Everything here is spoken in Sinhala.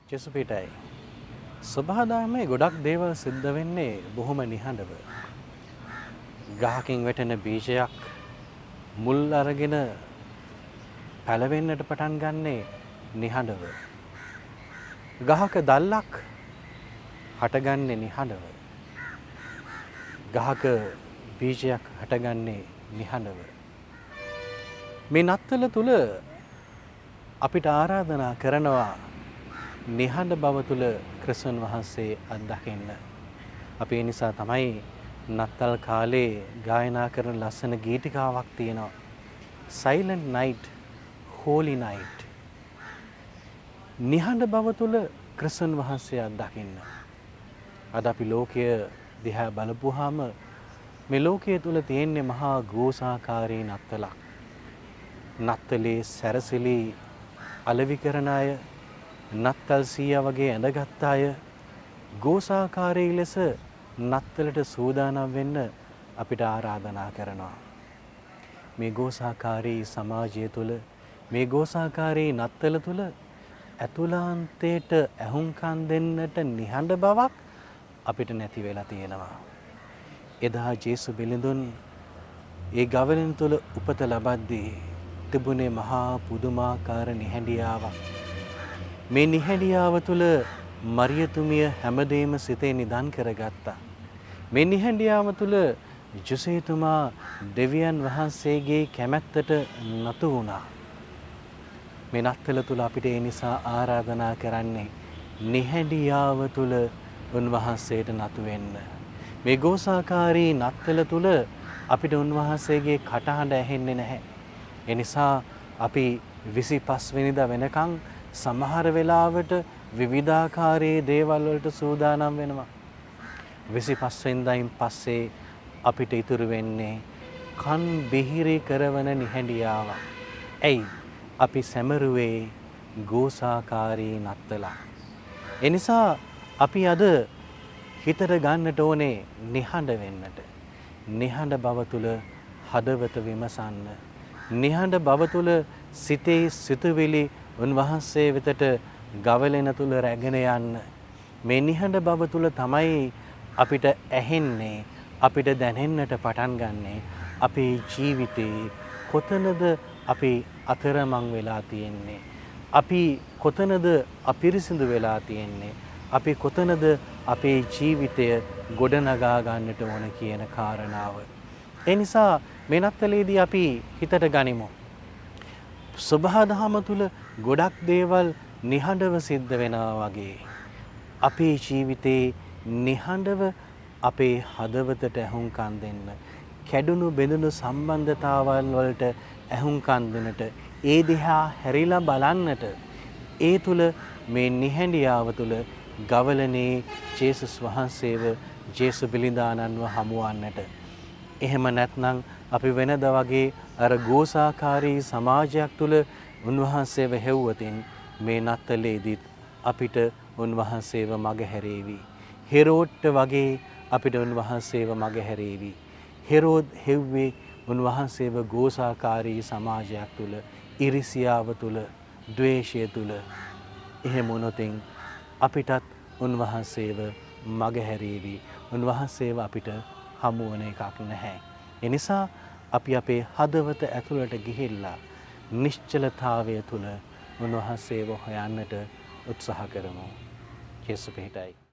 ජෙසුපිටයි සබහාදාමේ ගොඩක් දේවල් සිද්ධ වෙන්නේ බොහොම නිහඬව. ගහකින් වැටෙන බීජයක් මුල් අරගෙන පැලවෙන්නට පටන් ගන්නේ නිහඬව. ගහක දැල්ලක් හටගන්නේ නිහඬව. ගහක බීජයක් හටගන්නේ නිහඬව. මේ නත්තල තුල අපිට ආරාධනා කරනවා නිහඬ බව තුල ක්‍රිස්තුන් වහන්සේ අත්දකින්න. අපි ඒ නිසා තමයි නත්තල් කාලේ ගායනා කරන ලස්සන ගීතිකාවක් තියෙනවා. Silent night, holy night. නිහඬ බව තුල ක්‍රිස්තුන් වහන්සේ අත්දකින්න. අද අපි ලෝකය දිහා බලපුවාම මේ ලෝකයේ තුල තියෙන්නේ මහා ගෝසාකාරී නත්තලක්. නත්තලේ සැරසිලි අලෙවි කරන අය, නත්තල් සීයා වගේ ඇඳගත් අය ගෝසාකාරී ලෙස නත්තලට සූදානම් වෙන්න අපිට ආරාධනා කරනවා. මේ ගෝසාකාරී සමාජය තුළ මේ ගෝසාකාරී නත්තල තුළ ඇතුළාන්තයට ඇහුම්කන් දෙන්නට නිහඬ බවක් අපිට නැති වෙලා තියෙනවා. එදා ජේසු බිලිඳුන් ඒ ගවලෙන් තුළ උපත ලබද්දී තිබුණේ මහා පුදුමාකාර නිහඬියාවක්. මේ නිහඬියාව තුළ මරියතුමිය හැමදේම සිතේ නිදන් කරගත්තා. මේ නිහඬියාව තුළ ජොසේතුමා දෙවියන් වහන්සේගේ කැමැත්තට නතු වුණා. මේ නත්තල තුළ අපිට ඒ නිසා ආරාධනා කරන්නේ නිහඬියාව තුළ උන්වහන්සේට නතු වෙන්න. මේ ගෝසාකාරී නත්තල තුළ අපිට උන්වහන්සේගේ කටහඬ ඇහෙන්නේ නැහැ. ඒ නිසා අපි 25 වෙනිදා වෙනකන් සමහර වෙලාවට විවිධාකාරයේ දේවල් වලට සූදානම් වෙනවා. 25 වෙනිදායින් පස්සේ අපිට ඉතුරු වෙන්නේ කන් බිහිරි කරවන නිහඬියාව. ඇයි? අපි සැමරුවේ ගෝසාකාරී නත්තලා. ඒ නිසා අපි අද හිතට ගන්නට ඕනේ නිහඬ වෙන්නට. නිහඬ බව තුල හදවත විමසන්න. නිහඬ බව තුල සිතේ සිතුවිලි උන්වහන්සේ වෙතට ගවලෙන තුල රැගෙන යන්න. මේ නිහඬ බව තුල තමයි අපිට ඇහෙන්නේ, අපිට දැනෙන්නට පටන් ගන්නෙ අපේ ජීවිතේ කොතනද අපි අතරමං වෙලා තියෙන්නේ, අපි කොතනද අපිරිසිදු වෙලා තියෙන්නේ, අපි කොතනද අපේ ජීවිතය ගොඩනගා ගන්නට ඕන කියන කාරණාව. ඒ නිසා මේ නත්තලේදී අපි හිතට ගනිමු. සබහාදහම තුල ගොඩක් දේවල් නිහඬව සිද්ධ වෙනවා වගේ අපේ ජීවිතේ නිහඬව අපේ හදවතට ඇහුම්කන් දෙන්න, කැඩුණු බෙදුණු සම්බන්ධතාවල් වලට ඇහුම්කන් දෙන්නට, ඒ දිහා හැරිලා බලන්නට, ඒ තුල මේ නිහඬියාව තුල ගවලනේ ජේසුස් වහන්සේව, ජේසු බිලිඳානන්ව හමුවන්නට. එහෙම නැත්නම් අපි වෙනද වගේ අර ගෝසාකාරී සමාජයක් තුල උන්වහන්සේව හෙව්වතින් මේ නත්තලේදීත් අපිට උන්වහන්සේව මගහැරේවි. හෙරෝඩ්ට වගේ අපිට උන්වහන්සේව මගහැරේවි. හෙරෝද් හෙව්වේ උන්වහන්සේව ගෝසාකාරී සමාජයක් තුල, ඉරිසියාව තුල, ද්වේෂය තුල. එහෙම වුණොතින් අපිටත් උන්වහන්සේව මගහැරේවි. උන්වහන්සේව අපිට හමු වන එකක් නැහැ. ඒ නිසා අපි අපේ හදවත ඇතුළට ගිහිල්ලා නිශ්චලතාවය තුල උන්වහන්සේව හොයන්නට උත්සාහ කරමු. ජේසු පිහිටයි.